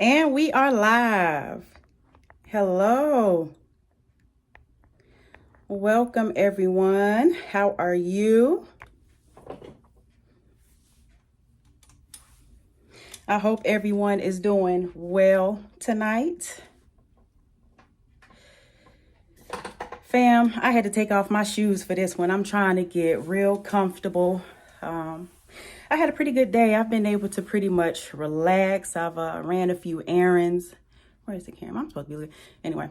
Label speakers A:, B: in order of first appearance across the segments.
A: And we are live. Hello. Welcome, everyone. How are you? I hope everyone is doing well tonight. Fam, I had to take off my shoes for this one. I'm trying to get real comfortable. I had a pretty good day. I've been able to pretty much relax. I've ran a few errands. Where is the camera? I'm supposed to be looking. Anyway,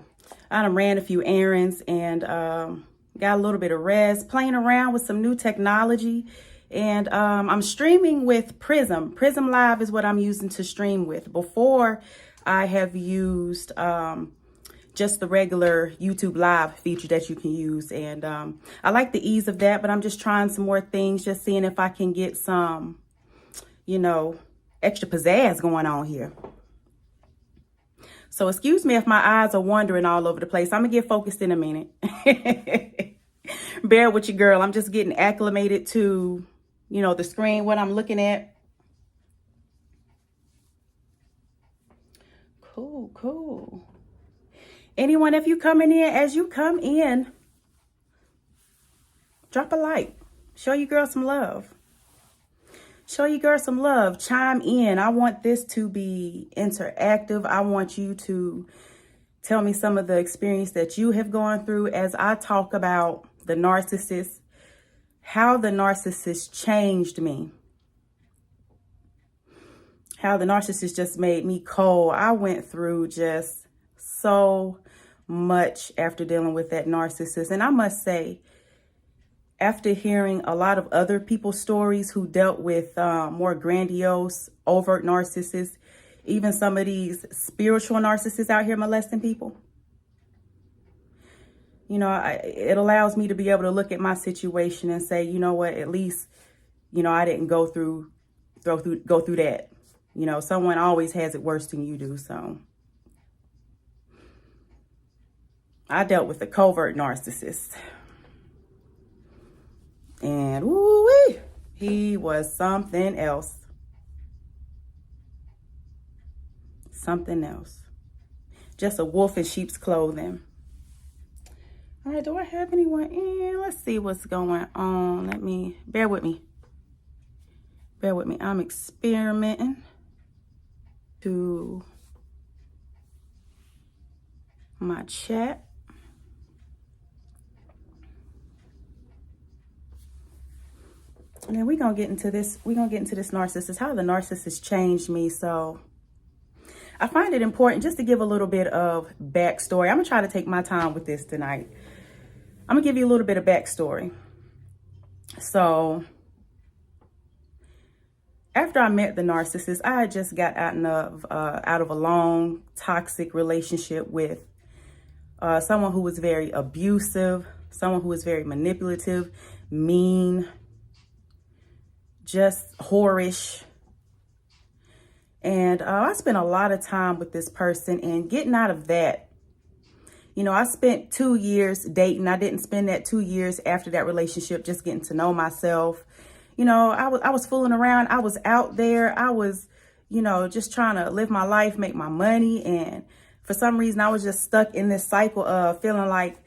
A: I done ran a few errands and got a little bit of rest, playing around with some new technology. And I'm streaming with Prism. Prism Live is what I'm using to stream with. Before, I have used just the regular YouTube Live feature that you can use. And I like the ease of that, but I'm just trying some more things, just seeing if I can get some, extra pizzazz going on here. So excuse me if my eyes are wandering all over the place. I'm going to get focused in a minute. Bear with you, girl. I'm just getting acclimated to, the screen, what I'm looking at. Cool. Anyone, if you coming in, as you come in, drop a like. Show your girl some love. Chime in. I want this to be interactive. I want you to tell me some of the experience that you have gone through as I talk about the narcissist, how the narcissist changed me, how the narcissist just made me cold. I went through just so much after dealing with that narcissist. And I must say, after hearing a lot of other people's stories who dealt with more grandiose, overt narcissists, even some of these spiritual narcissists out here molesting people, it allows me to be able to look at my situation and say, you know what, at least, I didn't go through that. Someone always has it worse than you do. So I dealt with a covert narcissist. And woo-wee, he was something else. Just a wolf in sheep's clothing. All right, do I have anyone in? Let's see what's going on. Bear with me. I'm experimenting to my chat. And then we're going to get into this narcissist, how the narcissist changed me. So I find it important just to give a little bit of backstory. I'm going to try to take my time with this tonight. I'm going to give you a little bit of backstory. So after I met the narcissist, I had just got out of a long, toxic relationship with someone who was very abusive, someone who was very manipulative, mean, just whorish. And I spent a lot of time with this person, and getting out of that, I spent 2 years dating. I didn't spend that 2 years after that relationship just getting to know myself. I was fooling around. I was out there. I was, just trying to live my life, make my money. And for some reason, I was just stuck in this cycle of feeling like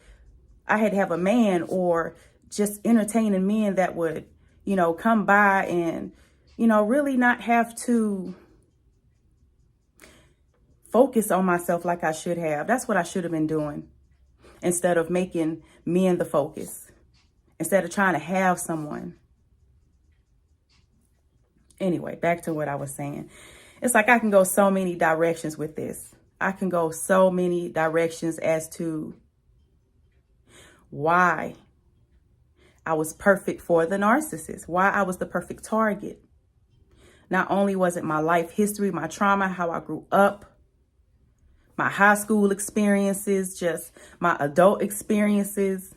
A: I had to have a man, or just entertaining men that would, come by and, really not have to focus on myself like I should have. That's what I should have been doing, instead of making men the focus, instead of trying to have someone. Anyway, back to what I was saying. It's like I can go so many directions with this. I can go so many directions as to why I was perfect for the narcissist, why I was the perfect target. Not only was it my life history, my trauma, how I grew up, my high school experiences, just my adult experiences.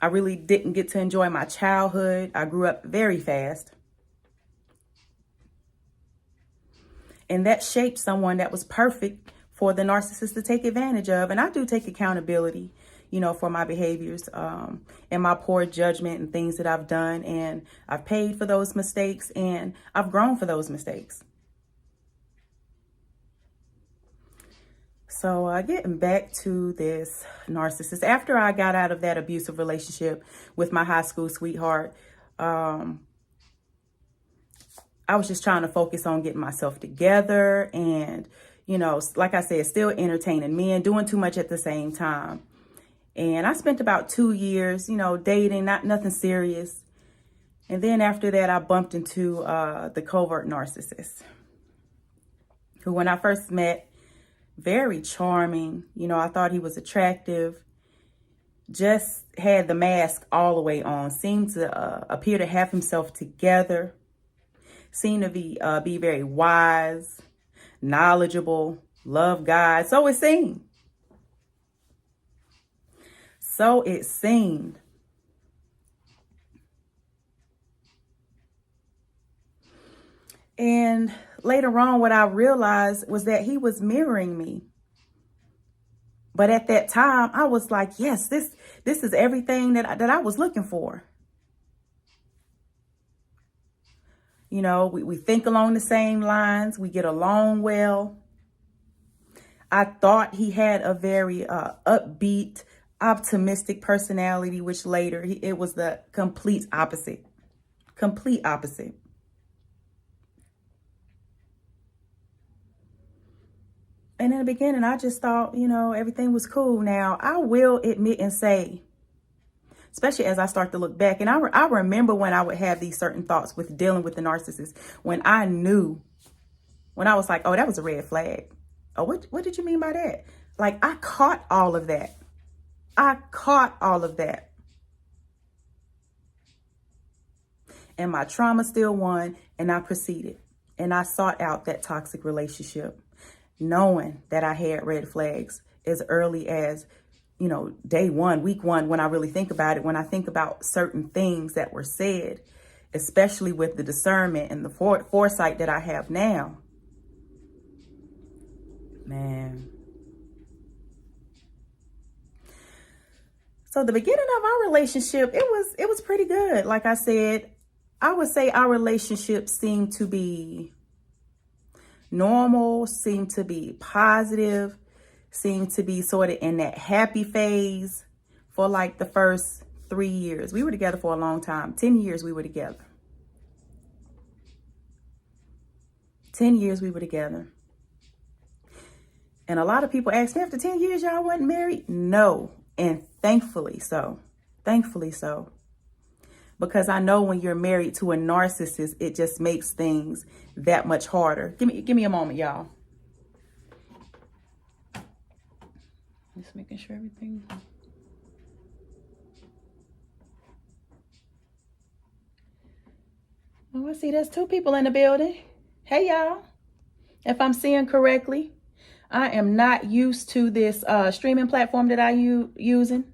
A: I really didn't get to enjoy my childhood. I grew up very fast. And that shaped someone that was perfect for the narcissist to take advantage of. And I do take accountability, for my behaviors and my poor judgment and things that I've done. And I've paid for those mistakes, and I've grown for those mistakes. So getting back to this narcissist, after I got out of that abusive relationship with my high school sweetheart, I was just trying to focus on getting myself together and, like I said, still entertaining men, doing too much at the same time. And I spent about 2 years, dating, nothing serious. And then after that, I bumped into the covert narcissist, who when I first met, very charming. I thought he was attractive, just had the mask all the way on, seemed to appear to have himself together, seemed to be very wise, knowledgeable, love God. So it seemed. And later on, what I realized was that he was mirroring me. But at that time, I was like, yes, this is everything that I was looking for. We think along the same lines. We get along well. I thought he had a very upbeat, optimistic personality, which later it was the complete opposite. Complete opposite. And in the beginning, I just thought, everything was cool. Now, I will admit and say, especially as I start to look back, and I remember when I would have these certain thoughts with dealing with the narcissist, when I was like, oh, that was a red flag. Oh, what did you mean by that? Like, I caught all of that. And my trauma still won, and I proceeded. And I sought out that toxic relationship, knowing that I had red flags as early as, day one, week one, when I really think about it, when I think about certain things that were said, especially with the discernment and the foresight that I have now. Man. So the beginning of our relationship, it was pretty good. Like I said, I would say our relationship seemed to be normal, seemed to be positive, seemed to be sort of in that happy phase for like the first 3 years. We were together for a long time. 10 years we were together. 10 years we were together. And a lot of people ask me, after 10 years, y'all wasn't married? No. And thankfully so. Thankfully so. Because I know when you're married to a narcissist, it just makes things that much harder. Give me a moment, y'all. Just making sure everything. Oh, I see there's 2 people in the building. Hey, y'all. If I'm seeing correctly, I am not used to this streaming platform that I using.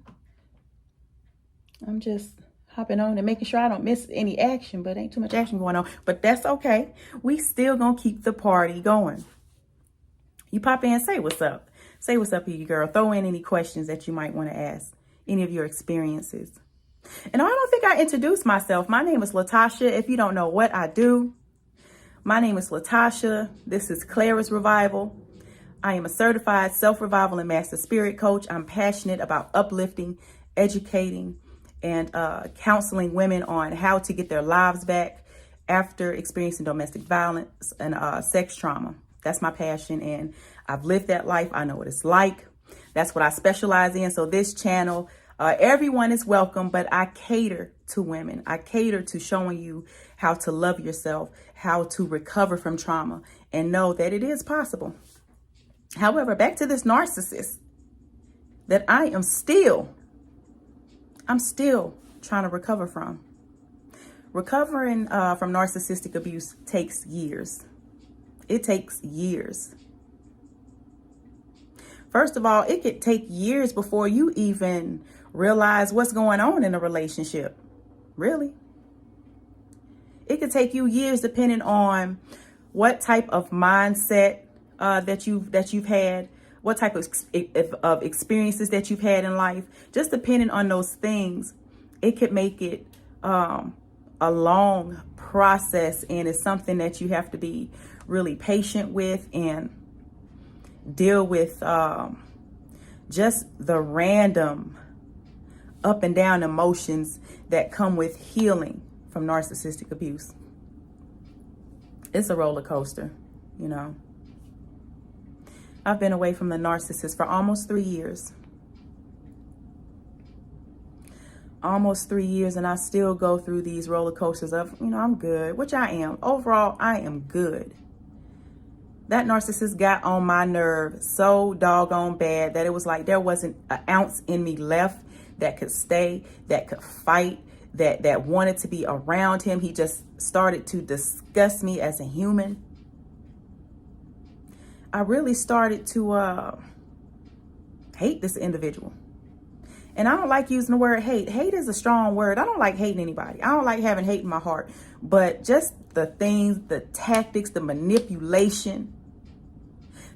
A: I'm just hopping on and making sure I don't miss any action, but ain't too much action going on. But that's okay. We still gonna keep the party going. You pop in and say what's up. Say what's up to you, girl. Throw in any questions that you might want to ask. Any of your experiences. And I don't think I introduced myself. My name is Latasha. If you don't know what I do, my name is Latasha. This is Clara's Revival. I am a certified self-revival and master spirit coach. I'm passionate about uplifting, educating, and counseling women on how to get their lives back after experiencing domestic violence and sex trauma. That's my passion, and I've lived that life. I know what it's like. That's what I specialize in. So this channel, everyone is welcome, but I cater to women. I cater to showing you how to love yourself, how to recover from trauma, and know that it is possible. However, back to this narcissist that I am still trying to recover from. Recovering from narcissistic abuse takes years. It takes years. First of all, it could take years before you even realize what's going on in a relationship. Really. It could take you years depending on what type of mindset that you've had, what type of experiences that you've had in life. Just depending on those things, it could make it a long process, and it's something that you have to be really patient with. And deal with just the random up and down emotions that come with healing from narcissistic abuse. It's a roller coaster, you know. I've been away from the narcissist for almost 3 years. Almost 3 years, and I still go through these roller coasters of, you know, I'm good, which I am. Overall, I am good. That narcissist got on my nerve so doggone bad that it was like there wasn't an ounce in me left that could stay, that could fight, that wanted to be around him. He just started to disgust me as a human. I really started to hate this individual. And I don't like using the word hate. Hate is a strong word. I don't like hating anybody. I don't like having hate in my heart. But just the things, the tactics, the manipulation,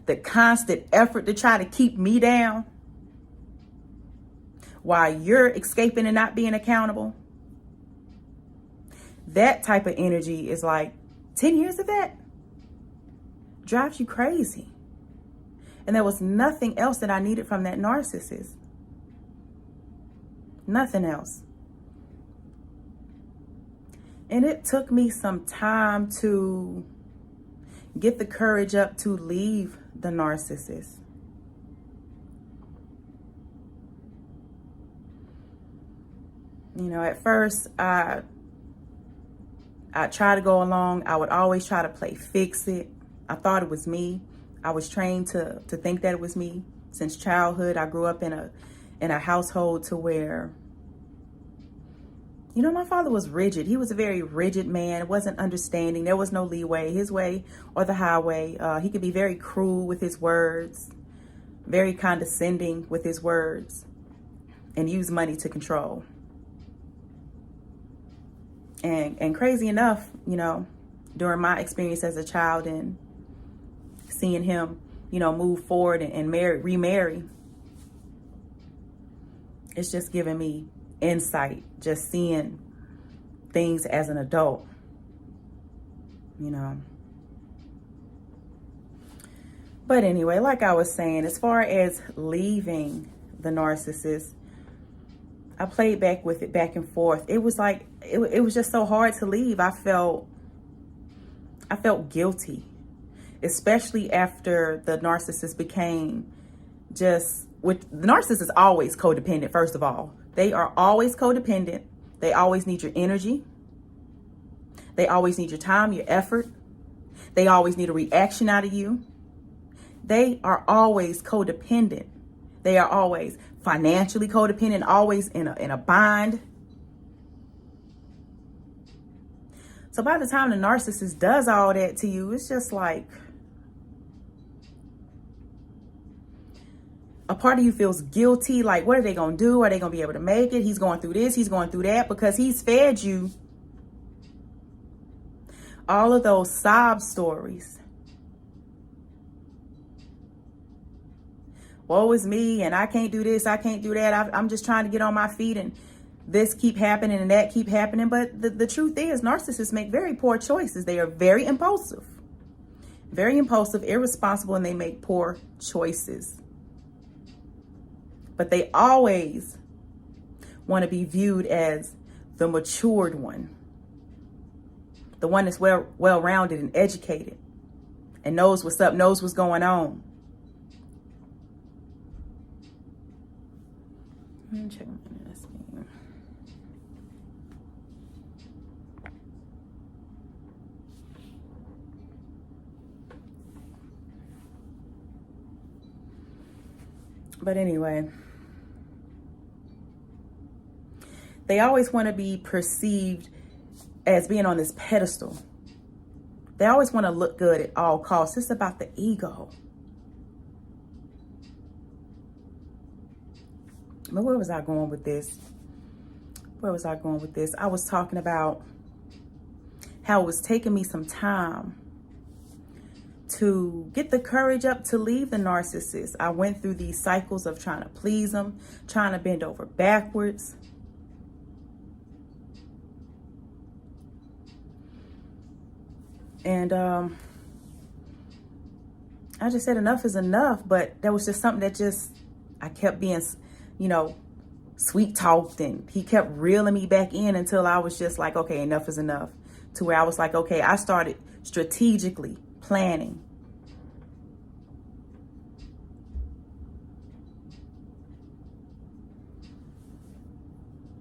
A: the constant effort to try to keep me down while you're escaping and not being accountable. That type of energy is like 10 years of that drives you crazy. And there was nothing else that I needed from that narcissist. Nothing else. And it took me some time to get the courage up to leave the narcissist. You know, at first I try to go along. I would always try to play fix it. I thought it was me. I was trained to think that it was me. Since childhood, I grew up in a household to where, you know, my father was rigid. He was a very rigid man. It wasn't understanding. There was no leeway, his way or the highway. He could be very cruel with his words, very condescending with his words, and use money to control. And crazy enough, you know, during my experience as a child and seeing him, you know, move forward and remarry, it's just giving me insight, just seeing things as an adult, you know. But anyway, like I was saying, as far as leaving the narcissist, I played back with it back and forth. It was like, it was just so hard to leave. I felt guilty, especially after the narcissist became just, the narcissist is always codependent, first of all. They are always codependent. They always need your energy. They always need your time, your effort. They always need a reaction out of you. They are always codependent. They are always financially codependent, always in a bind. So by the time the narcissist does all that to you, it's just like a part of you feels guilty. Like, what are they going to do? Are they going to be able to make it? He's going through this. He's going through that because he's fed you all of those sob stories. Woe is me, and I can't do this, I can't do that. I'm just trying to get on my feet, and this keep happening and that keep happening. But the truth is, narcissists make very poor choices. They are very impulsive, irresponsible, and they make poor choices. But they always want to be viewed as the matured one, the one that's well-rounded and educated and knows what's up, knows what's going on. Let me check my this thing. But anyway, they always want to be perceived as being on this pedestal. They always want to look good at all costs. It's about the ego. But where was I going with this? I was talking about how it was taking me some time to get the courage up to leave the narcissist. I went through these cycles of trying to please them, trying to bend over backwards. And I just said enough is enough. But there was just something that just, I kept being, you know, sweet talked, and he kept reeling me back in until I was just like, okay, enough is enough. To where I was like, okay, I started strategically planning.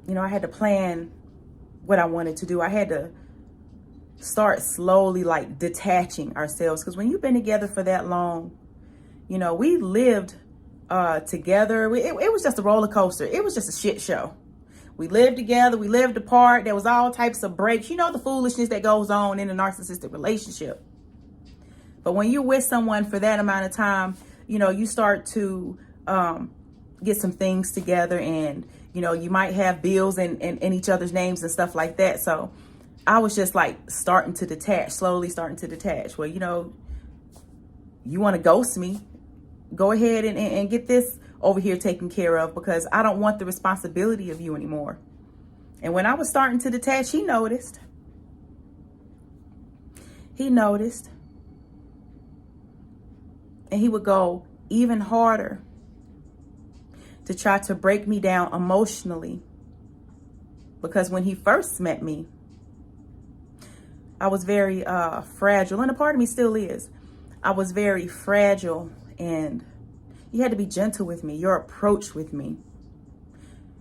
A: You know, I had to plan what I wanted to do. I had to start slowly like detaching ourselves, because when you've been together for that long, you know, we lived together. It was just a roller coaster. It was just a shit show. We lived together, we lived apart. There was all types of breaks. You know, the foolishness that goes on in a narcissistic relationship. But when you're with someone for that amount of time, you know, you start to get some things together, and, you know, you might have bills in each other's names and stuff like that. So I was just like starting to detach, slowly starting to detach. Well, you know, you want to ghost me, go ahead and get this over here taken care of, because I don't want the responsibility of you anymore. And when I was starting to detach, he noticed. He noticed. And he would go even harder to try to break me down emotionally. Because when he first met me, I was very fragile, and a part of me still is. I was very fragile, and you had to be gentle with me, your approach with me.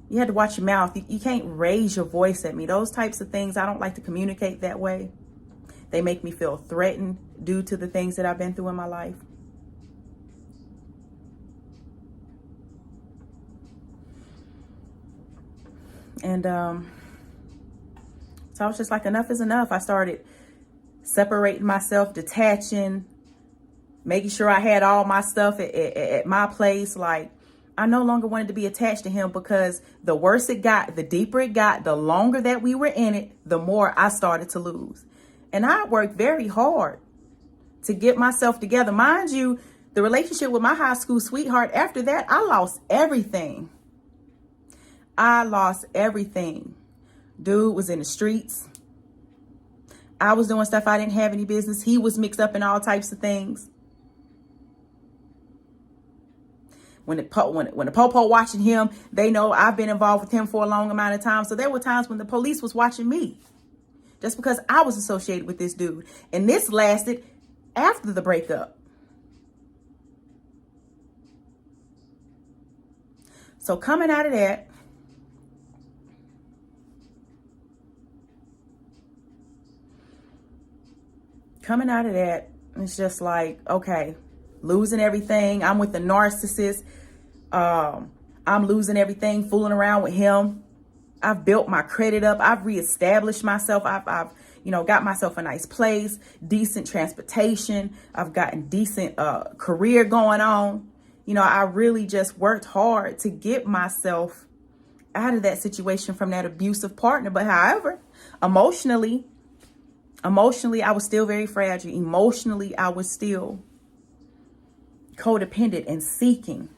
A: You had to watch your mouth. You can't raise your voice at me. Those types of things, I don't like to communicate that way. They make me feel threatened due to the things that I've been through in my life. And so I was just like, enough is enough. I started separating myself, detaching, making sure I had all my stuff at my place. Like, I no longer wanted to be attached to him, because the worse it got, the deeper it got, the longer that we were in it, the more I started to lose. And I worked very hard to get myself together. Mind you, the relationship with my high school sweetheart, after that, I lost everything. I lost everything. Dude was in the streets. I was doing stuff I didn't have any business. He was mixed up in all types of things. When the popo watching him, they know I've been involved with him for a long amount of time. So there were times when the police was watching me, just because I was associated with this dude. And this lasted after the breakup. So coming out of that, it's just like, okay, losing everything. I'm with the narcissist. I'm losing everything, fooling around with him. I've built my credit up. I've reestablished myself. I've you know, got myself a nice place, decent transportation. I've gotten decent career going on. You know, I really just worked hard to get myself out of that situation from that abusive partner. But however, emotionally, I was still very fragile. Emotionally, I was still codependent and seeking.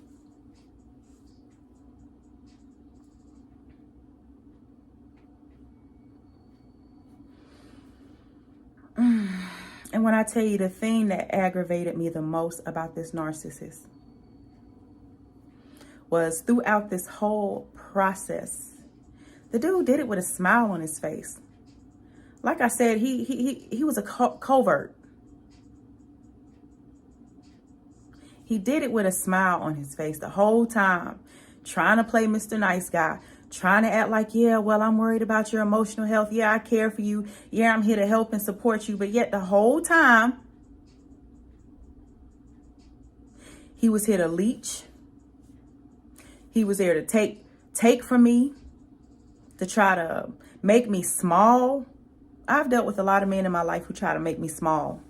A: And when I tell you, the thing that aggravated me the most about this narcissist was, throughout this whole process, the dude did it with a smile on his face. Like I said, he was a covert. He did it with a smile on his face the whole time, trying to play Mr. Nice Guy, trying to act like, yeah, well, I'm worried about your emotional health. Yeah, I care for you. Yeah, I'm here to help and support you. But yet the whole time, he was here to leech. He was there to take from me, to try to make me small. I've dealt with a lot of men in my life who try to make me small.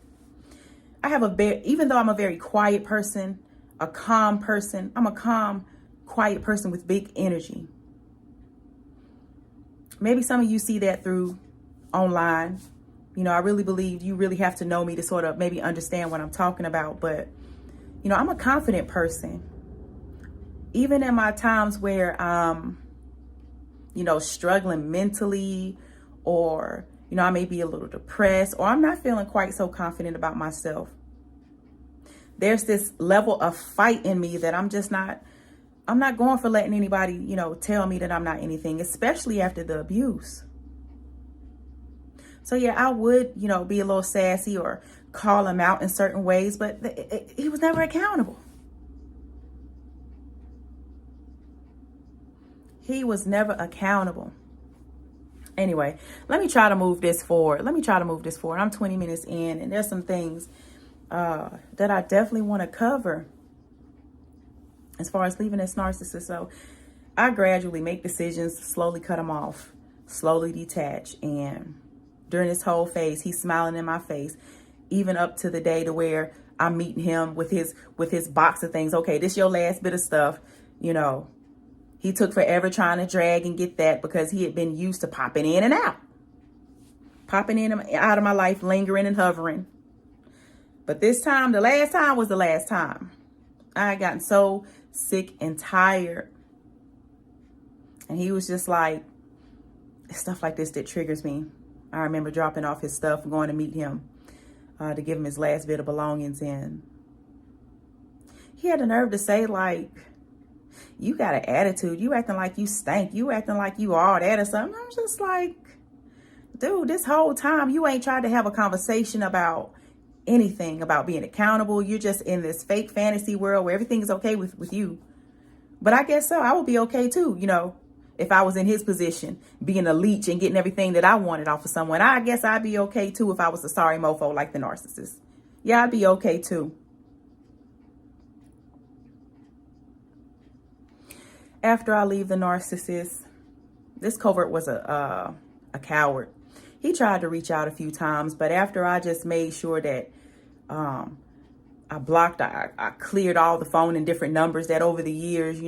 A: I have even though I'm a very quiet person, a calm person, I'm a calm, quiet person with big energy. Maybe some of you see that through online. You know, I really believe you really have to know me to sort of maybe understand what I'm talking about. But, you know, I'm a confident person. Even in my times where I'm, you know, struggling mentally, or, you know, I may be a little depressed, or I'm not feeling quite so confident about myself, there's this level of fight in me that I'm not going for letting anybody, tell me that I'm not anything, especially after the abuse. So yeah, I would, be a little sassy or call him out in certain ways, but he was never accountable. He was never accountable. Anyway, let me try to move this forward. I'm 20 minutes in, and there's some things that I definitely want to cover as far as leaving this narcissist. So I gradually make decisions, slowly cut him off, slowly detach. And during this whole phase, he's smiling in my face, even up to the day to where I'm meeting him with his box of things. Okay, this your last bit of stuff. He took forever trying to drag and get that because he had been used to popping in and out. Popping in and out of my life, lingering and hovering. But this time, the last time was the last time. I had gotten so sick and tired. And he was just like, stuff like this that triggers me. I remember dropping off his stuff, going to meet him to give him his last bit of belongings. And he had the nerve to say, like, you got an attitude. You acting like you stink. You acting like you all that or something. I'm just like, dude, this whole time you ain't tried to have a conversation about anything, about being accountable. You're just in this fake fantasy world where everything is okay with you. But I guess so. I would be okay too, if I was in his position, being a leech and getting everything that I wanted off of someone. I guess I'd be okay too if I was a sorry mofo like the narcissist. Yeah, I'd be okay too. After I leave the narcissist, this covert was a coward. He tried to reach out a few times, but after I just made sure that I blocked, I cleared all the phone and different numbers that over the years,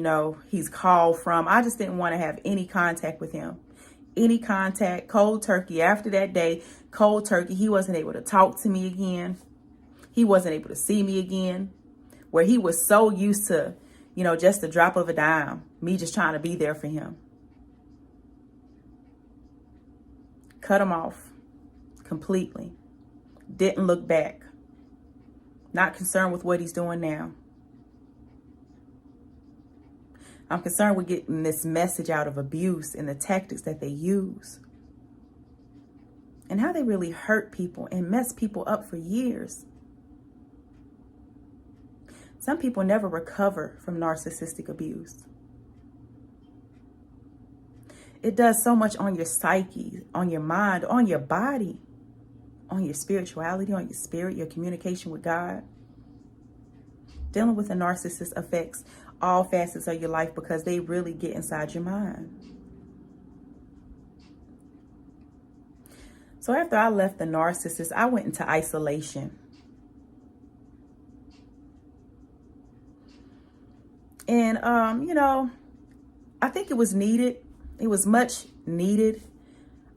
A: he's called from. I just didn't want to have any contact with him. Any contact, cold turkey. After that day, cold turkey. He wasn't able to talk to me again. He wasn't able to see me again. Where he was so used to, just the drop of a dime, me just trying to be there for him. Cut him off completely. Didn't look back. Not concerned with what he's doing now. I'm concerned with getting this message out of abuse and the tactics that they use. And how they really hurt people and mess people up for years. Some people never recover from narcissistic abuse. It does so much on your psyche, on your mind, on your body, on your spirituality, on your spirit, your communication with God. Dealing with a narcissist affects all facets of your life because they really get inside your mind. So after I left the narcissist, I went into isolation. And, I think it was needed. It was much needed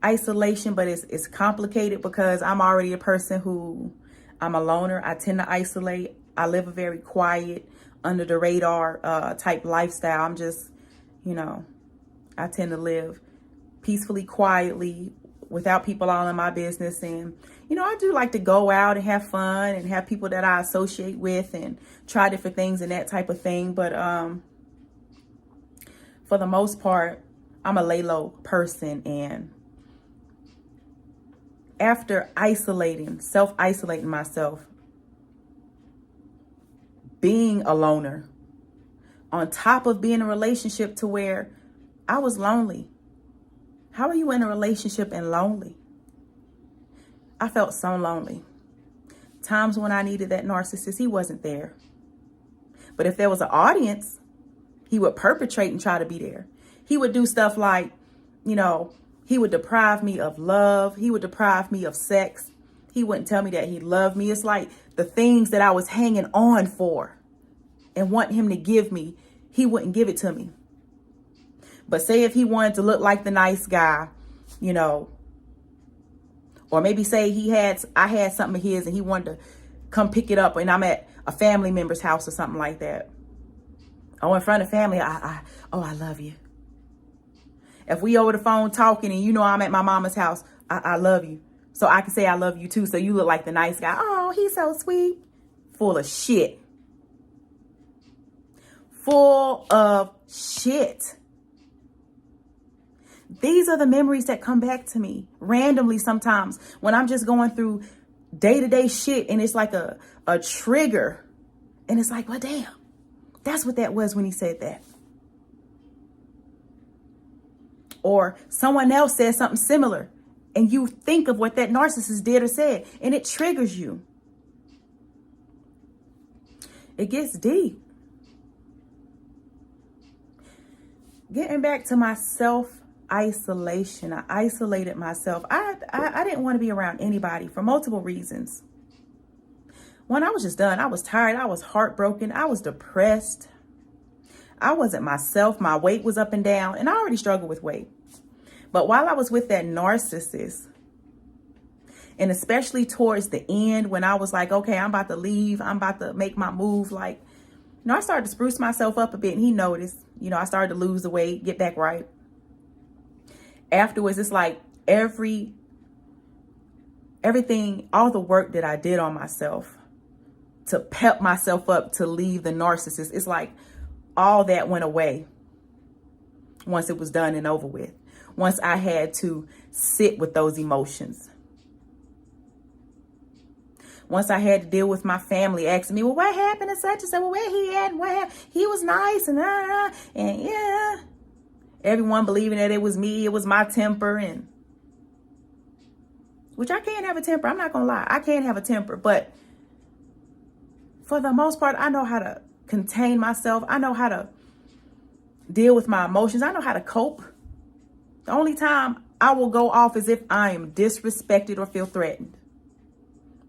A: isolation, but it's complicated because I'm already a person who, I'm a loner. I tend to isolate. I live a very quiet, under the radar type lifestyle. I'm just, I tend to live peacefully, quietly, without people all in my business. And, I do like to go out and have fun and have people that I associate with and try different things and that type of thing. But for the most part, I'm a lay low person. And after self-isolating myself, being a loner, on top of being in a relationship to where I was lonely. How are you in a relationship and lonely? I felt so lonely. Times when I needed that narcissist, he wasn't there. But if there was an audience, he would perpetrate and try to be there. He would do stuff like, he would deprive me of love. He would deprive me of sex. He wouldn't tell me that he loved me. It's like the things that I was hanging on for and wanting him to give me, he wouldn't give it to me. But say if he wanted to look like the nice guy, or maybe say I had something of his and he wanted to come pick it up and I'm at a family member's house or something like that. Oh, in front of family, I love you. If we over the phone talking and I'm at my mama's house, I love you. So I can say I love you too. So you look like the nice guy. Oh, he's so sweet. Full of shit. full of shit. These are the memories that come back to me randomly sometimes when I'm just going through day-to-day shit, and it's like a trigger. And it's like, well, damn, that's what that was when he said that. Or someone else said something similar, and you think of what that narcissist did or said, and it triggers you. It gets deep. Getting back to my self-isolation, I isolated myself. I didn't want to be around anybody for multiple reasons. One, I was just done. I was tired. I was heartbroken. I was depressed. I wasn't myself. My weight was up and down, and I already struggled with weight. But while I was with that narcissist, and especially towards the end when I was like, okay, I'm about to leave. I'm about to make my move. Like, I started to spruce myself up a bit, and he noticed. I started to lose the weight, get back right. Afterwards, it's like everything, all the work that I did on myself to pep myself up to leave the narcissist, it's like all that went away once it was done and over with. Once I had to sit with those emotions. Once I had to deal with my family asking me, well, what happened and such and such? Well, where he at? And what happened? He was nice and yeah. Everyone believing that it was me, it was my temper, and which I can't have a temper. I'm not gonna lie, I can't have a temper, but for the most part, I know how to contain myself. I know how to deal with my emotions. I know how to cope. The only time I will go off is if I am disrespected or feel threatened.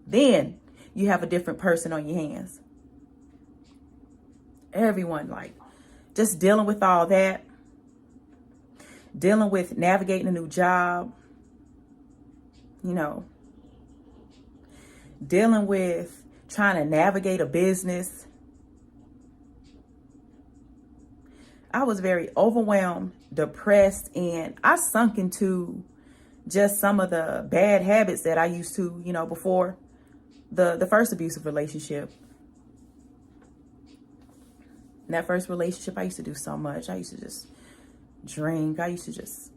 A: Then you have a different person on your hands. Everyone, like, just dealing with all that. Dealing with navigating a new job. Dealing with trying to navigate a business. I was very overwhelmed, depressed, and I sunk into just some of the bad habits that I used to, before the first abusive relationship. In that first relationship, I used to do so much. I used to just drink. I used to just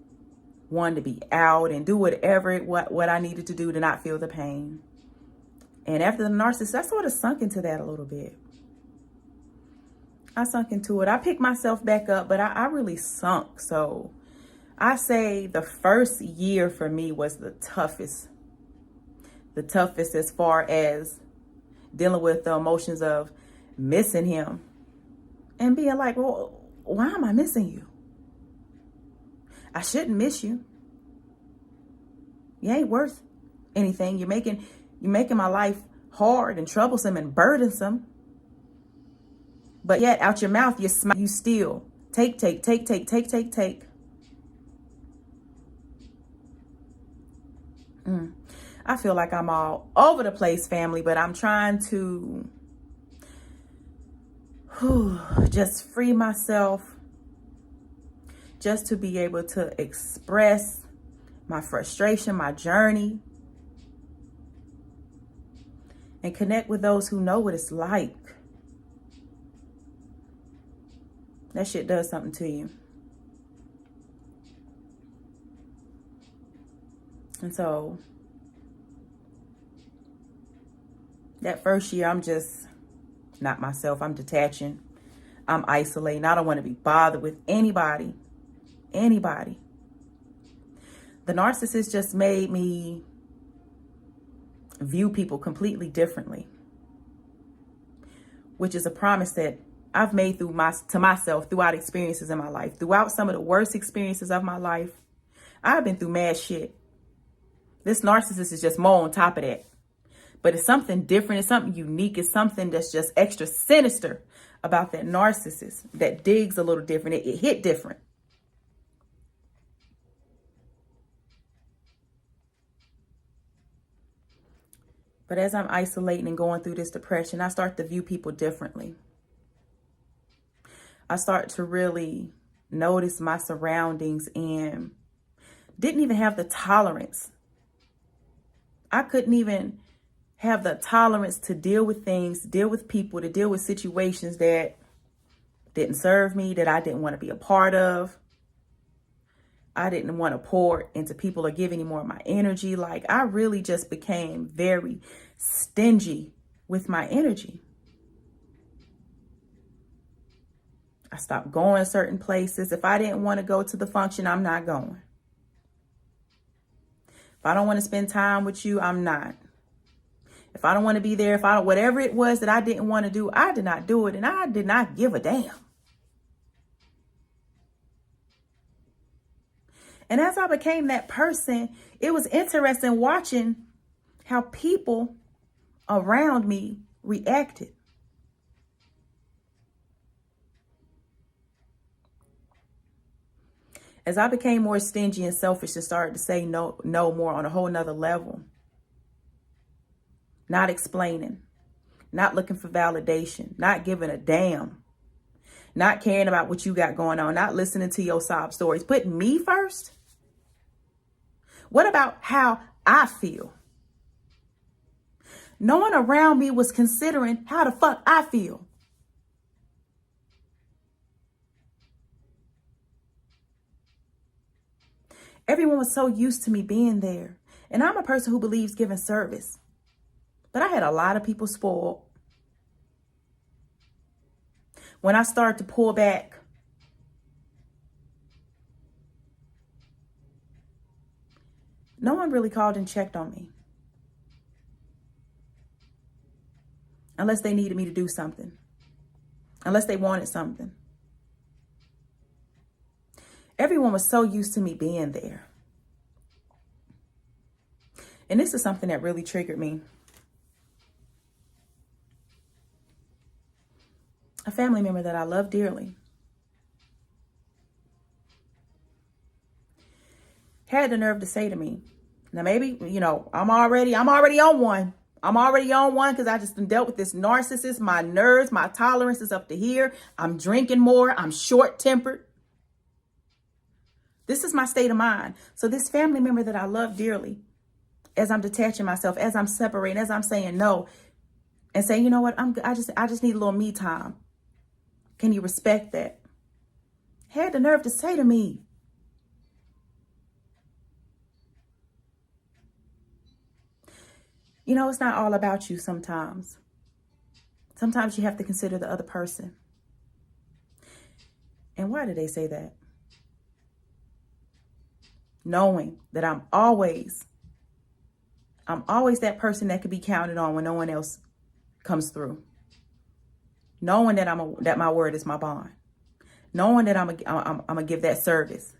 A: want to be out and do whatever what I needed to do to not feel the pain. And after the narcissist, I sort of sunk into that a little bit. I sunk into it. I picked myself back up, but I really sunk. So I say the first year for me was the toughest. The toughest as far as dealing with the emotions of missing him and being like, well, why am I missing you? I shouldn't miss you. You ain't worth anything. You're making my life hard and troublesome and burdensome. But yet out your mouth, you still take. I feel like I'm all over the place, family, but I'm trying to just free myself, just to be able to express my frustration, my journey, and connect with those who know what it's like. That shit does something to you. And so that first year, I'm just not myself. I'm detaching. I'm isolating. I don't want to be bothered with anybody. The narcissist just made me view people completely differently, which is a promise that I've made to myself throughout experiences in my life. Throughout some of the worst experiences of my life, I've been through mad shit. This narcissist is just more on top of that. But it's something different. It's something unique. It's something that's just extra sinister about that narcissist that digs a little different. It hit different. But as I'm isolating and going through this depression, I start to view people differently. I start to really notice my surroundings and didn't even have the tolerance. I couldn't even have the tolerance to deal with things, deal with people, to deal with situations that didn't serve me, that I didn't want to be a part of. I didn't want to pour into people or give any more of my energy. Like, I really just became very stingy with my energy. I stopped going certain places. If I didn't want to go to the function, I'm not going. If I don't want to spend time with you, I'm not. If I don't want to be there, whatever it was that I didn't want to do, I did not do it, and I did not give a damn. And as I became that person, it was interesting watching how people around me reacted. As I became more stingy and selfish and started to say no more on a whole nother level, not explaining, not looking for validation, not giving a damn, not caring about what you got going on, not listening to your sob stories, putting me first. What about how I feel? No one around me was considering how the fuck I feel. Everyone was so used to me being there. And I'm a person who believes giving service. But I had a lot of people spoiled. When I started to pull back, no one really called and checked on me. Unless they needed me to do something. Unless they wanted something. Everyone was so used to me being there. And this is something that really triggered me. A family member that I love dearly had the nerve to say to me, now maybe, I'm already on one. I'm already on one because I just dealt with this narcissist. My nerves, my tolerance is up to here. I'm drinking more. I'm short-tempered. This is my state of mind. So this family member that I love dearly, as I'm detaching myself, as I'm separating, as I'm saying no, and saying, you know what, I just need a little me time. Can you respect that? Had the nerve to say to me, it's not all about you sometimes. Sometimes you have to consider the other person. And why did they say that? Knowing that I'm always that person that could be counted on when no one else comes through. Knowing that that my word is my bond. Knowing that I'm gonna give that service.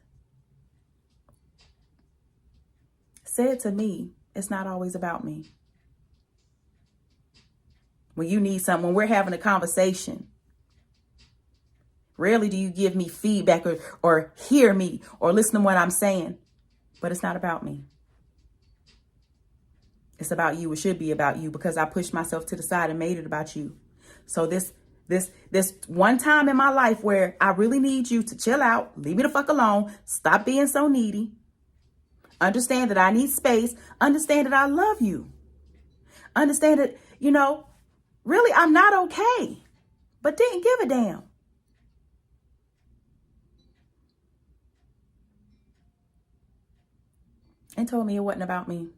A: Said to me, it's not always about me. When you need something, when we're having a conversation, rarely do you give me feedback or hear me or listen to what I'm saying. But it's not about me. It's about you. It should be about you because I pushed myself to the side and made it about you. So this one time in my life where I really need you to chill out, leave me the fuck alone, stop being so needy, understand that I need space, understand that I love you, understand that, really I'm not okay, but didn't give a damn. And told me it wasn't about me.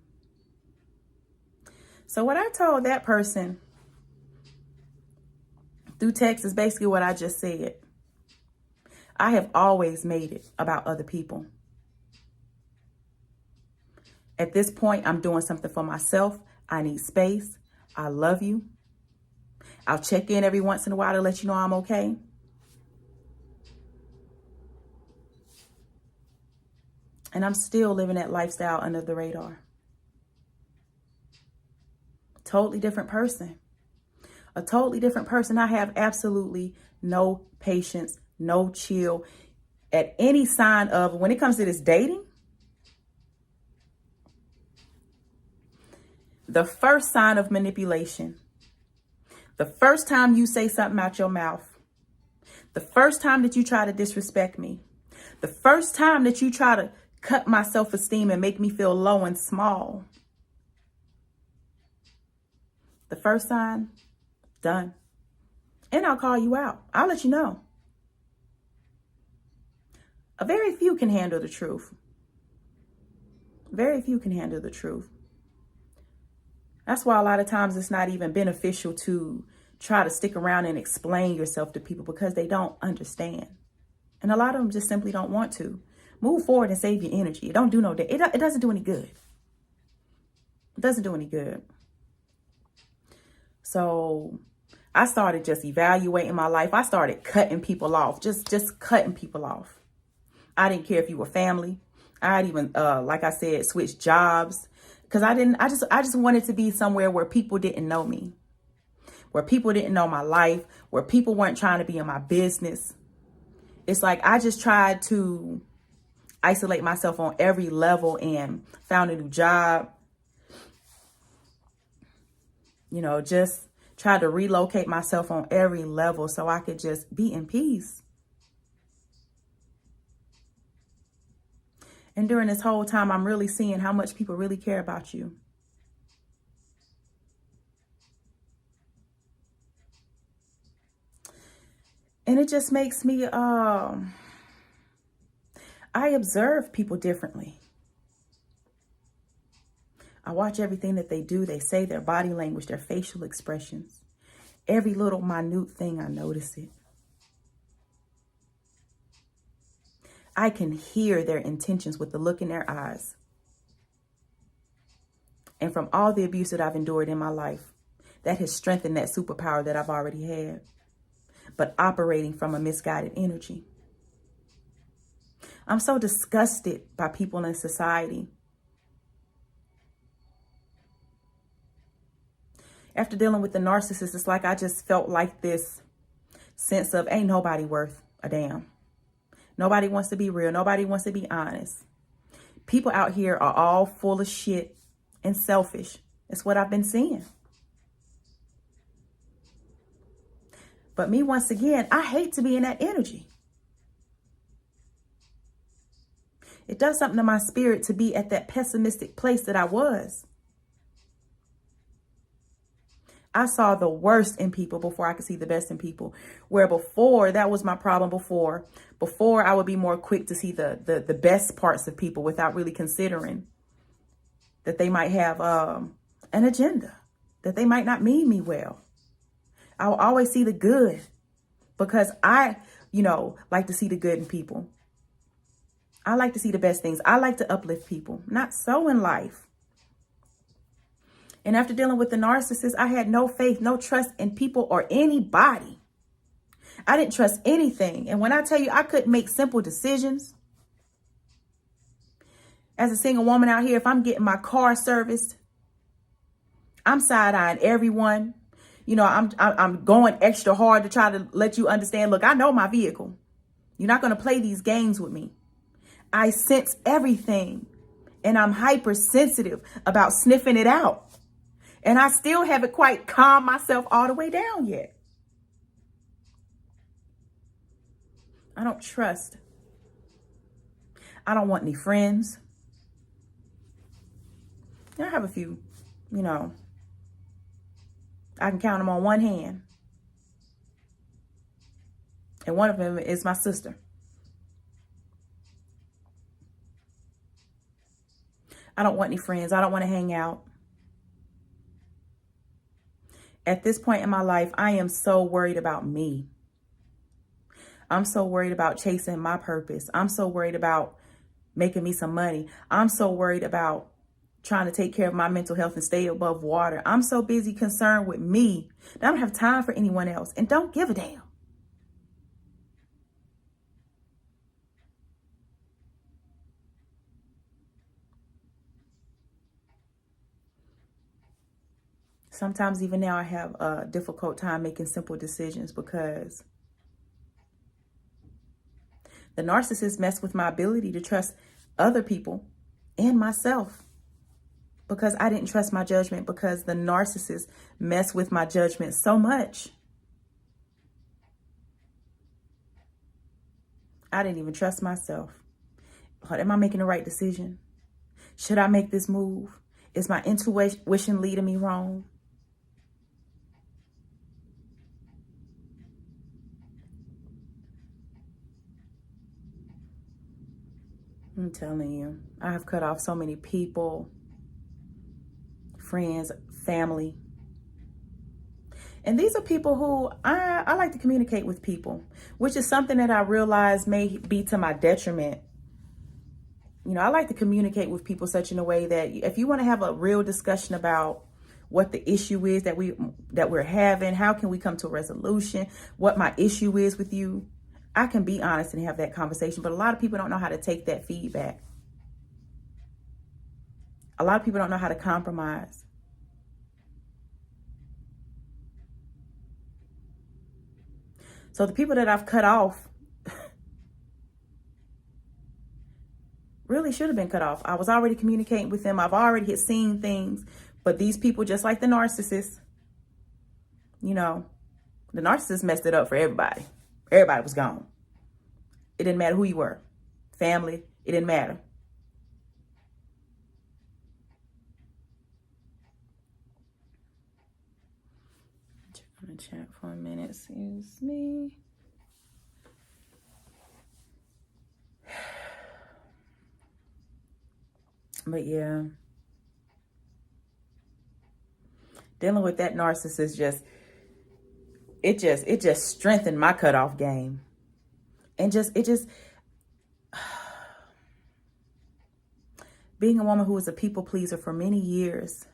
A: So what I told that person through text is basically what I just said. I have always made it about other people. At this point, I'm doing something for myself. I need space. I love you. I'll check in every once in a while to let you know I'm okay. And I'm still living that lifestyle under the radar. Totally different person. A totally different person. I have absolutely no patience, no chill at any sign of, when it comes to this dating, the first sign of manipulation, the first time you say something out your mouth, the first time that you try to disrespect me, the first time that you try to cut my self-esteem and make me feel low and small, the first sign, done. And I'll call you out. I'll let you know. A very few can handle the truth. Very few can handle the truth. That's why a lot of times it's not even beneficial to try to stick around and explain yourself to people, because they don't understand. And a lot of them just simply don't want to. Move forward and save your energy. It don't do no, it doesn't do any good. It doesn't do any good. So I started just evaluating my life. I started cutting people off, just cutting people off. I didn't care if you were family. I'd even, like I said, switch jobs, because I just wanted to be somewhere where people didn't know me, where people didn't know my life, where people weren't trying to be in my business. It's like I just tried to isolate myself on every level and found a new job. You know, just tried to relocate myself on every level so I could just be in peace. And during this whole time, I'm really seeing how much people really care about you. And it just makes me, I observe people differently. I watch everything that they do, they say, their body language, their facial expressions. Every little minute thing, I notice it. I can hear their intentions with the look in their eyes. And from all the abuse that I've endured in my life, that has strengthened that superpower that I've already had, but operating from a misguided energy. I'm so disgusted by people in society. After dealing with the narcissist, it's like I just felt like this sense of ain't nobody worth a damn. Nobody wants to be real. Nobody wants to be honest. People out here are all full of shit and selfish. It's what I've been seeing. But me, once again, I hate to be in that energy. It does something to my spirit to be at that pessimistic place that I was. I saw the worst in people before I could see the best in people. Where before, that was my problem before. Before, I would be more quick to see the best parts of people without really considering that they might have an agenda, that they might not mean me well. I will always see the good because I, like to see the good in people. I like to see the best things. I like to uplift people. Not so in life. And after dealing with the narcissist, I had no faith, no trust in people or anybody. I didn't trust anything. And when I tell you I couldn't make simple decisions, as a single woman out here, if I'm getting my car serviced, I'm side-eyeing everyone. I'm going extra hard to try to let you understand, look, I know my vehicle. You're not going to play these games with me. I sense everything, and I'm hypersensitive about sniffing it out. And I still haven't quite calmed myself all the way down yet. I don't trust. I don't want any friends. I have a few, I can count them on one hand. And one of them is my sister. I don't want any friends. I don't want to hang out. At this point in my life, I am so worried about me. I'm so worried about chasing my purpose. I'm so worried about making me some money. I'm so worried about trying to take care of my mental health and stay above water. I'm so busy concerned with me that I don't have time for anyone else and don't give a damn. Sometimes even now I have a difficult time making simple decisions because the narcissist messed with my ability to trust other people and myself because I didn't trust my judgment, because the narcissist messed with my judgment so much. I didn't even trust myself. Am I making the right decision? Should I make this move? Is my intuition leading me wrong? I'm telling you, I have cut off so many people, friends, family. And these are people who I like to communicate with people, which is something that I realize may be to my detriment. You know, I like to communicate with people such in a way that if you want to have a real discussion about what the issue is that we're having, how can we come to a resolution, what my issue is with you, I can be honest and have that conversation. But a lot of people don't know how to take that feedback. A lot of people don't know how to compromise. So the people that I've cut off really should have been cut off. I was already communicating with them. I've already had seen things. But these people, just like the narcissist, you know, the narcissist messed it up for everybody. Everybody was gone. It didn't matter who you were. Family, it didn't matter. I'm going to chat for a minute. Excuse me. But yeah, dealing with that narcissist it just strengthened my cutoff game. And being a woman who was a people pleaser for many years,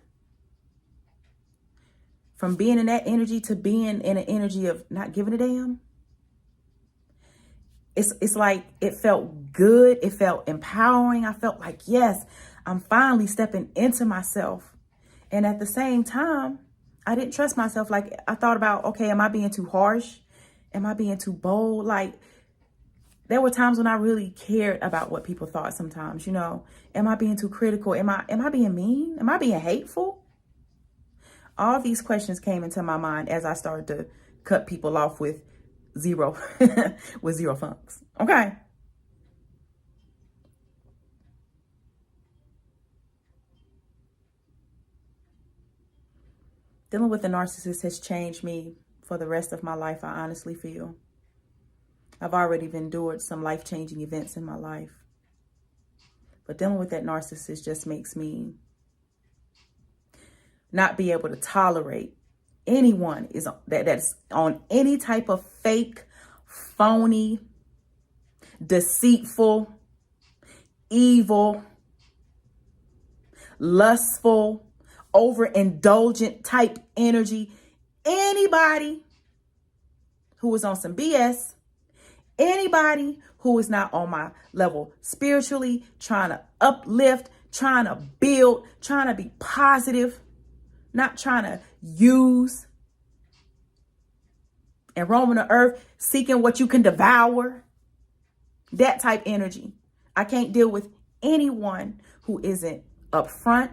A: from being in that energy to being in an energy of not giving a damn. It's like it felt good. It felt empowering. I felt like, yes, I'm finally stepping into myself. And at the same time, I didn't trust myself. Like I thought about, okay, am I being too harsh? Am I being too bold? Like there were times when I really cared about what people thought sometimes, you know. Am I being too critical? Am I being mean? Am I being hateful? All these questions came into my mind as I started to cut people off with zero funks. Okay. Dealing with a narcissist has changed me for the rest of my life, I honestly feel. I've already endured some life-changing events in my life. But dealing with that narcissist just makes me not be able to tolerate anyone that's on any type of fake, phony, deceitful, evil, lustful, overindulgent type energy. Anybody who is on some BS, anybody who is not on my level spiritually, trying to uplift, trying to build, trying to be positive, not trying to use and roaming the earth, seeking what you can devour. That type energy. I can't deal with anyone who isn't upfront,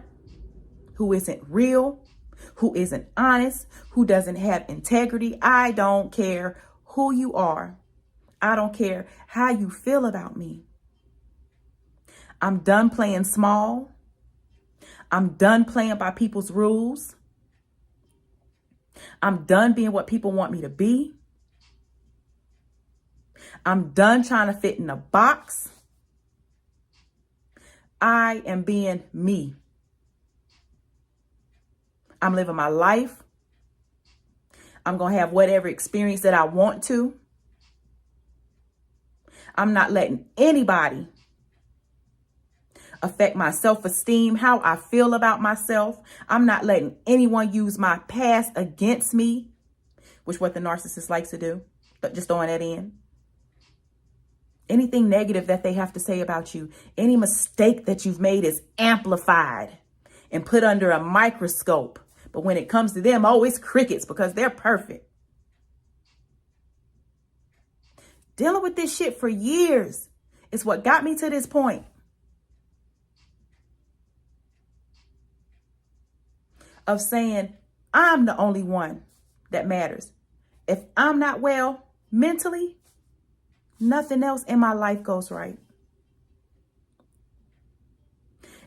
A: who isn't real, who isn't honest, who doesn't have integrity. I don't care who you are. I don't care how you feel about me. I'm done playing small. I'm done playing by people's rules. I'm done being what people want me to be. I'm done trying to fit in a box. I am being me. I'm living my life. I'm going to have whatever experience that I want to. I'm not letting anybody affect my self-esteem, how I feel about myself. I'm not letting anyone use my past against me, which is what the narcissist likes to do, but just throwing that in. Anything negative that they have to say about you, any mistake that you've made is amplified and put under a microscope. But when it comes to them, oh, it's crickets because they're perfect. Dealing with this shit for years is what got me to this point. Of saying, I'm the only one that matters. If I'm not well mentally, nothing else in my life goes right.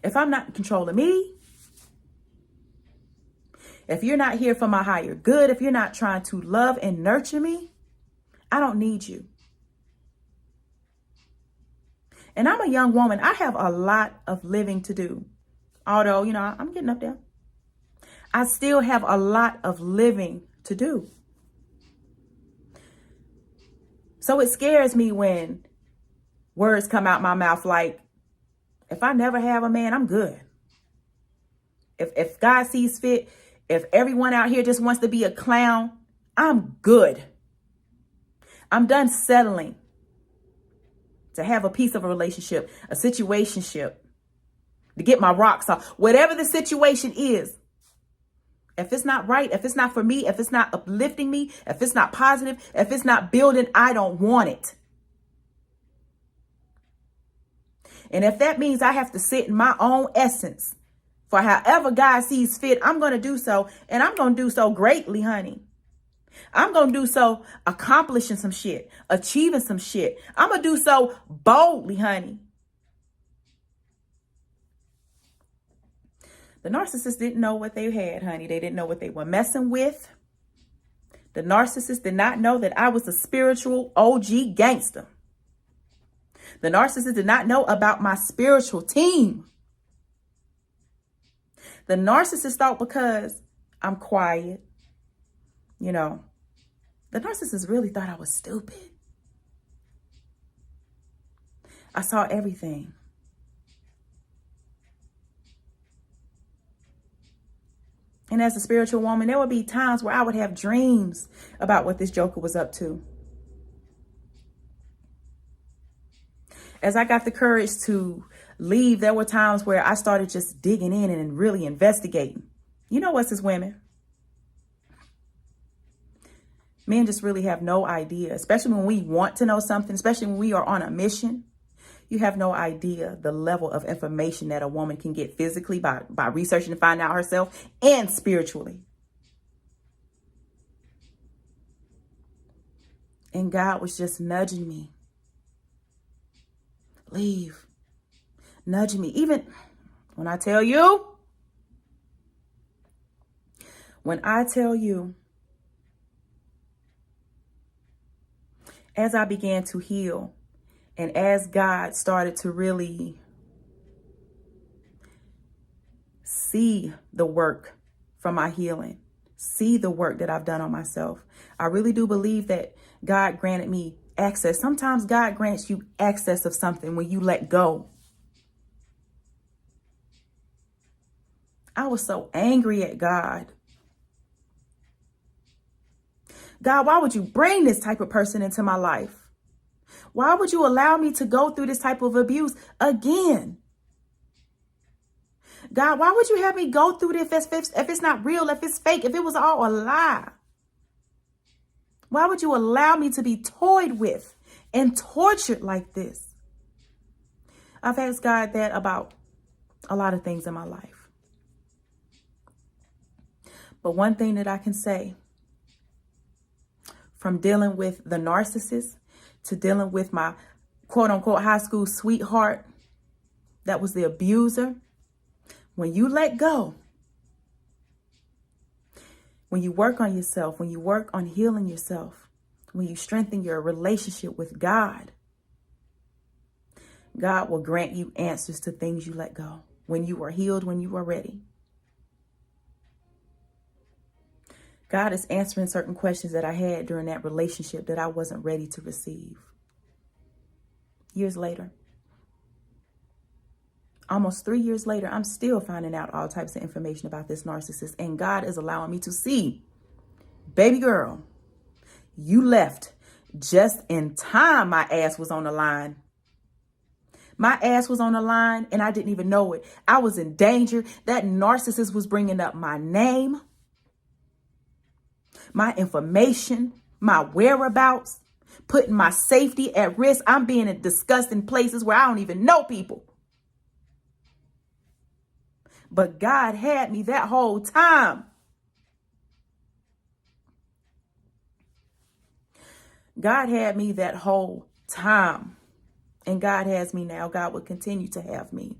A: If I'm not in control of me, if you're not here for my higher good, if you're not trying to love and nurture me, I don't need you. And I'm a young woman. I have a lot of living to do. Although, I'm getting up there. I still have a lot of living to do. So it scares me when words come out my mouth like, if I never have a man, I'm good. If God sees fit, if everyone out here just wants to be a clown, I'm good. I'm done settling to have a piece of a relationship, a situationship, to get my rocks off. Whatever the situation is, if it's not right, if it's not for me, if it's not uplifting me, if it's not positive, if it's not building, I don't want it. And if that means I have to sit in my own essence for however God sees fit, I'm going to do so. And I'm going to do so greatly, honey. I'm going to do so accomplishing some shit, achieving some shit. I'm going to do so boldly, honey. The narcissist didn't know what they had, honey. They didn't know what they were messing with. The narcissist did not know that I was a spiritual OG gangster. The narcissist did not know about my spiritual team. The narcissist thought because I'm quiet, the narcissist really thought I was stupid. I saw everything. And as a spiritual woman, there would be times where I would have dreams about what this joker was up to. As I got the courage to leave, there were times where I started just digging in and really investigating. You know what's as women? Men just really have no idea, especially when we want to know something, especially when we are on a mission. You have no idea the level of information that a woman can get physically by researching to find out herself and spiritually. And God was just nudging me. Leave. Nudging me. Even when I tell you, as I began to heal, and as God started to really see the work from my healing, see the work that I've done on myself, I really do believe that God granted me access. Sometimes God grants you access of something when you let go. I was so angry at God. God, why would you bring this type of person into my life? Why would you allow me to go through this type of abuse again? God, why would you have me go through this if it's not real, if it's fake, if it was all a lie? Why would you allow me to be toyed with and tortured like this? I've asked God that about a lot of things in my life. But one thing that I can say, from dealing with the narcissist to dealing with my quote unquote high school sweetheart that was the abuser, when you let go, when you work on yourself, when you work on healing yourself, when you strengthen your relationship with God, God will grant you answers to things you let go. When you are healed, when you are ready. God is answering certain questions that I had during that relationship that I wasn't ready to receive. Years later, almost 3 years later, I'm still finding out all types of information about this narcissist. And God is allowing me to see, baby girl, you left just in time. My ass was on the line. My ass was on the line and I didn't even know it. I was in danger. That narcissist was bringing up my name, my information, my whereabouts, putting my safety at risk. I'm being discussed in places where I don't even know people. But God had me that whole time. God had me that whole time. And God has me now. God will continue to have me.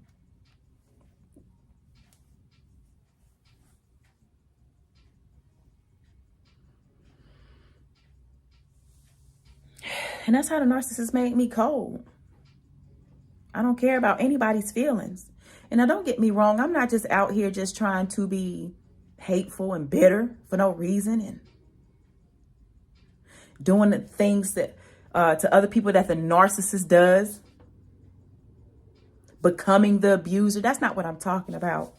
A: And that's how the narcissist made me cold. I don't care about anybody's feelings. And now don't get me wrong. I'm not just out here just trying to be hateful and bitter for no reason and doing the things that to other people that the narcissist does. Becoming the abuser. That's not what I'm talking about.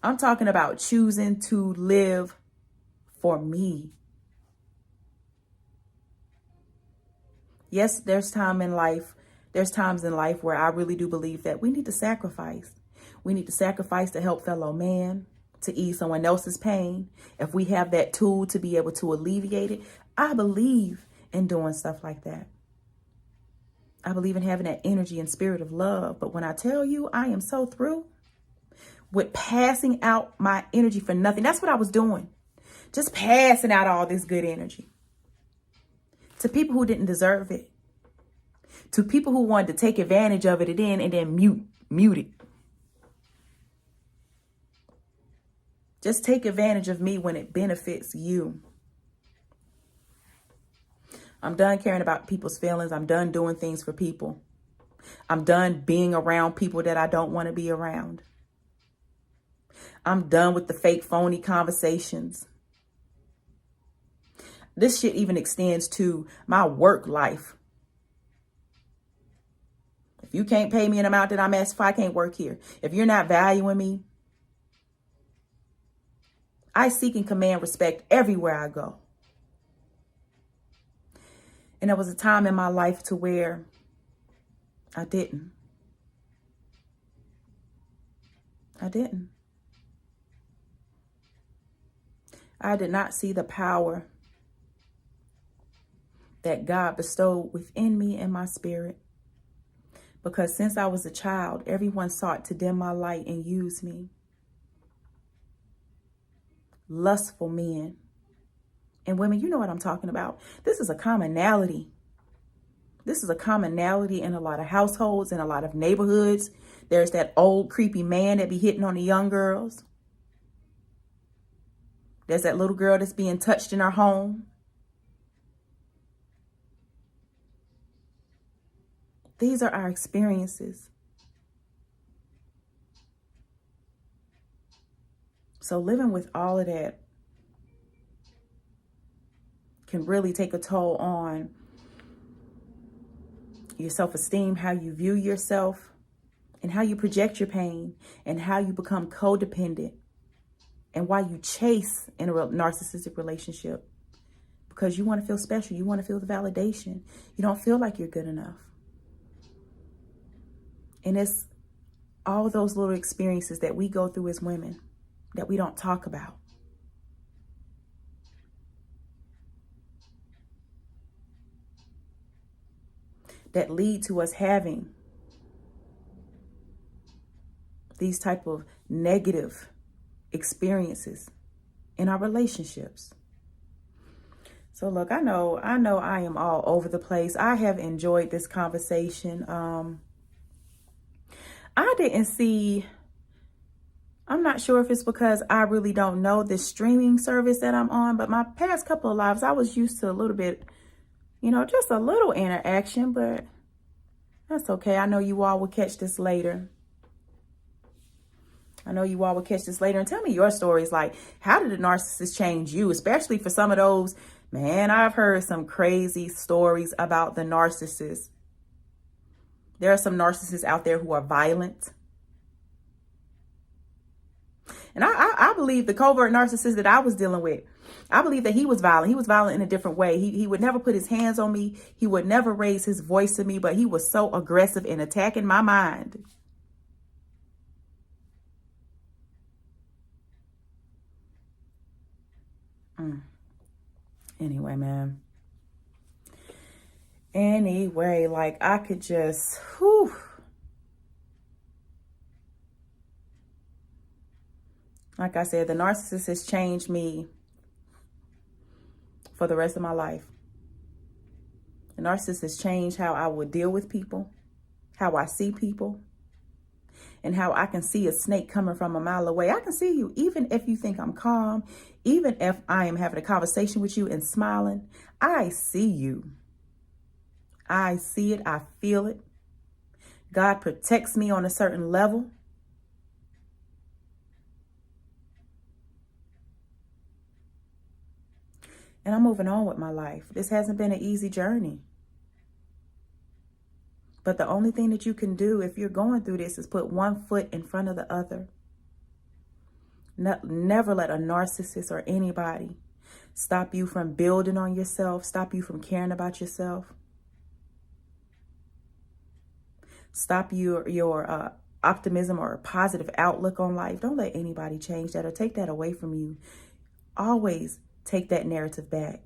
A: I'm talking about choosing to live for me. Yes, there's times in life where I really do believe that we need to sacrifice. We need to sacrifice to help fellow man, to ease someone else's pain. If we have that tool to be able to alleviate it, I believe in doing stuff like that. I believe in having that energy and spirit of love. But when I tell you I am so through with passing out my energy for nothing, that's what I was doing. Just passing out all this good energy to people who didn't deserve it, to people who wanted to take advantage of it and then mute it. Just take advantage of me when it benefits you. I'm done caring about people's feelings. I'm done doing things for people. I'm done being around people that I don't want to be around. I'm done with the fake, phony conversations. This shit even extends to my work life. If you can't pay me an amount that I'm asking for, I can't work here. If you're not valuing me, I seek and command respect everywhere I go. And there was a time in my life to where I didn't. I did not see the power that God bestowed within me and my spirit. Because since I was a child, everyone sought to dim my light and use me. Lustful men and women, you know what I'm talking about. This is a commonality. This is a commonality in a lot of households, in a lot of neighborhoods. There's that old creepy man that be hitting on the young girls. There's that little girl that's being touched in her home. These are our experiences. So living with all of that can really take a toll on your self-esteem, how you view yourself, and how you project your pain, and how you become codependent, and why you chase in a narcissistic relationship. Because you want to feel special. You want to feel the validation. You don't feel like you're good enough. And it's all those little experiences that we go through as women that we don't talk about. That lead to us having these type of negative experiences in our relationships. So look, I know I am all over the place. I have enjoyed this conversation. I didn't see, I'm not sure if it's because I really don't know this streaming service that I'm on, but my past couple of lives, I was used to a little bit, just a little interaction, but that's okay. I know you all will catch this later. And tell me your stories. Like, how did the narcissist change you? Especially for some of those, man, I've heard some crazy stories about the narcissist. There are some narcissists out there who are violent. And I believe the covert narcissist that I was dealing with, I believe that he was violent. He was violent in a different way. He would never put his hands on me. He would never raise his voice to me, but he was so aggressive in attacking my mind. Anyway, man. Anyway, like I could just, Like I said, the narcissist has changed me for the rest of my life. The narcissist has changed how I would deal with people, how I see people, and how I can see a snake coming from a mile away. I can see you, even if you think I'm calm, even if I am having a conversation with you and smiling, I see you. I see it. I feel it. God protects me on a certain level. And I'm moving on with my life. This hasn't been an easy journey. But the only thing that you can do if you're going through this is put one foot in front of the other. Never let a narcissist or anybody stop you from building on yourself, stop you from caring about yourself, stop your optimism or positive outlook on life. Don't let anybody change that or take that away from you. Always take that narrative back.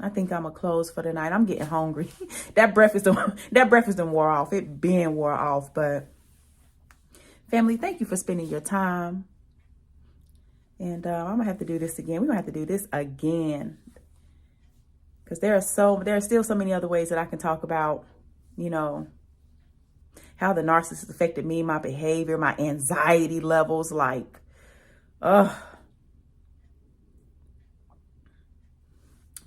A: I think I'm gonna close for the night. I'm getting hungry. That breakfast done wore off. It been wore off. But family, thank you for spending your time. And I'm gonna have to do this again. We're gonna have to do this again because there are still so many other ways that I can talk about, you know, how the narcissist affected me, my behavior, my anxiety levels. Like,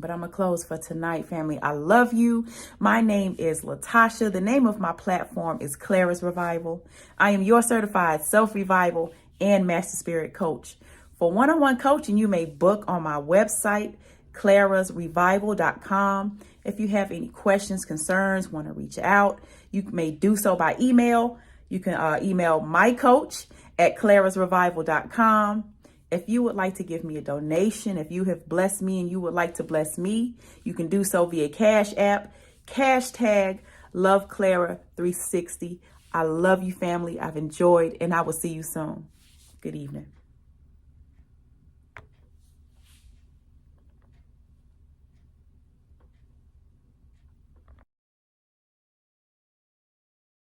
A: But I'm going to close for tonight, family. I love you. My name is Latasha. The name of my platform is Clara's Revival. I am your certified self-revival and master spirit coach. For one-on-one coaching, you may book on my website, clarasrevival.com. If you have any questions, concerns, want to reach out, you may do so by email. You can email mycoach at clarasrevival.com. If you would like to give me a donation, if you have blessed me and you would like to bless me, you can do so via Cash App, hashtag LoveClara360. I love you, family. I've enjoyed, and I will see you soon. Good evening.